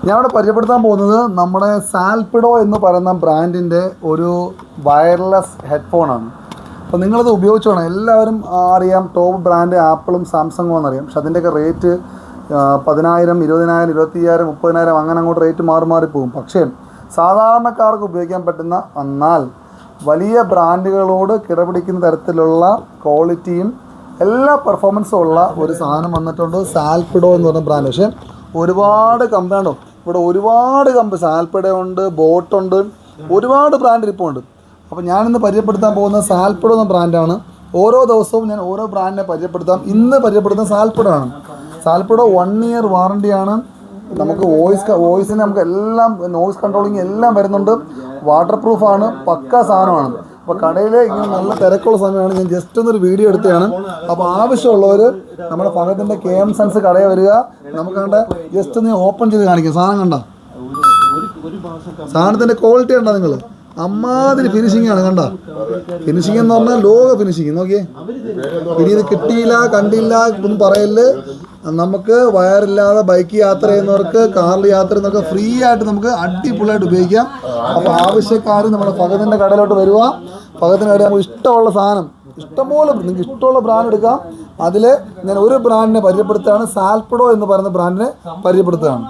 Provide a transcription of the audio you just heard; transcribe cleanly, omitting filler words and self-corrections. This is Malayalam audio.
ഞാൻ ഇവിടെ പരിചയപ്പെടുത്താൻ പോകുന്നത് നമ്മുടെ സാൽപിഡോ എന്ന് പറയുന്ന ബ്രാൻഡിൻ്റെ ഒരു വയർലെസ് ഹെഡ്ഫോണാണ്. അപ്പോൾ നിങ്ങളത് ഉപയോഗിച്ച് വേണം. എല്ലാവരും അറിയാം, ടോപ്പ് ബ്രാൻഡ് ആപ്പിളും സാംസങ്ങും എന്നറിയാം. പക്ഷെ അതിൻ്റെയൊക്കെ റേറ്റ് 10,000, 20,000, 25,000, 30,000 അങ്ങനെ അങ്ങോട്ട് റേറ്റ് മാറി പോകും. പക്ഷേ സാധാരണക്കാർക്ക് ഉപയോഗിക്കാൻ പറ്റുന്ന, എന്നാൽ വലിയ ബ്രാൻഡുകളോട് കിടപിടിക്കുന്ന തരത്തിലുള്ള ക്വാളിറ്റിയും എല്ലാ പെർഫോമൻസും ഉള്ള ഒരു സാധനം വന്നിട്ടുണ്ട്, സാൽപിഡോ എന്ന് പറയുന്ന ബ്രാൻഡ്. പക്ഷേ ഒരുപാട് കമ്പനിയുണ്ടോ ഇവിടെ, ഒരുപാട് കമ്പനി, സാൽപിഡോ ഉണ്ട്, ബോട്ടുണ്ട്, ഒരുപാട് ബ്രാൻഡ് ഇപ്പോൾ ഉണ്ട്. അപ്പോൾ ഞാനിന്ന് പരിചയപ്പെടുത്താൻ പോകുന്ന സാൽപിഡോ എന്ന ബ്രാൻഡാണ്. ഓരോ ദിവസവും ഞാൻ ഓരോ ബ്രാൻഡിനെ പരിചയപ്പെടുത്താം. ഇന്ന് പരിചയപ്പെടുത്തുന്ന സാൽപിഡോ ആണ്. സാൽപിഡോ 1 year വാറണ്ടിയാണ്. നമുക്ക് വോയിസിന് നമുക്ക് എല്ലാം നോയ്സ് കൺട്രോളിങ് എല്ലാം വരുന്നുണ്ട്. വാട്ടർ പ്രൂഫാണ്, പക്ക സാധനമാണ്. അപ്പോൾ കടയിൽ ഇങ്ങനെ നല്ല തിരക്കുള്ള സമയമാണ്. ഞാൻ ജസ്റ്റ് ഒന്നൊരു വീഡിയോ എടുത്തതാണ്. അപ്പോൾ ആവശ്യമുള്ളവർ നമ്മുടെ പകത്തിൻ്റെ KM സെൻസ് കടയിൽ വരിക. നമുക്ക് കണ്ട ജസ്റ്റ് ഒന്ന് ഓപ്പൺ ചെയ്ത് കാണിക്കാം. സാധനം കണ്ട, സാധനത്തിൻ്റെ ക്വാളിറ്റി കണ്ട നിങ്ങൾ, അമ്മാതിരി ഫിനിഷിംഗ് ആണ്. കണ്ട ഫിനിഷിംഗ് എന്ന് പറഞ്ഞാൽ ലോക ഫിനിഷിങ്. നോക്കിയേ, ഇനി ഇത് കിട്ടിയില്ല കണ്ടില്ല ഒന്നും പറയല്. നമുക്ക് വയറില്ലാതെ ബൈക്ക് യാത്ര ചെയ്യുന്നവർക്ക്, കാറിൽ യാത്ര ചെയ്യുന്നവർക്ക് ഫ്രീ ആയിട്ട് നമുക്ക് അടിപൊളിയായിട്ട് ഉപയോഗിക്കാം. അപ്പോൾ ആവശ്യക്കാർ നമ്മുടെ ഫഹദിൻ്റെ കടയിലോട്ട് വരിക. ഫഹദിൻ്റെ കടയിൽ നമുക്ക് ഇഷ്ടമുള്ള സാധനം, ഇഷ്ടംപോലെ നിങ്ങൾക്ക് ഇഷ്ടമുള്ള ബ്രാൻഡ് എടുക്കാം. അതിൽ ഞാൻ ഒരു ബ്രാൻഡിനെ പരിചയപ്പെടുത്തുകയാണ്, സാൽപിഡോ എന്ന് പറയുന്ന ബ്രാൻഡിനെ പരിചയപ്പെടുത്തുകയാണ്.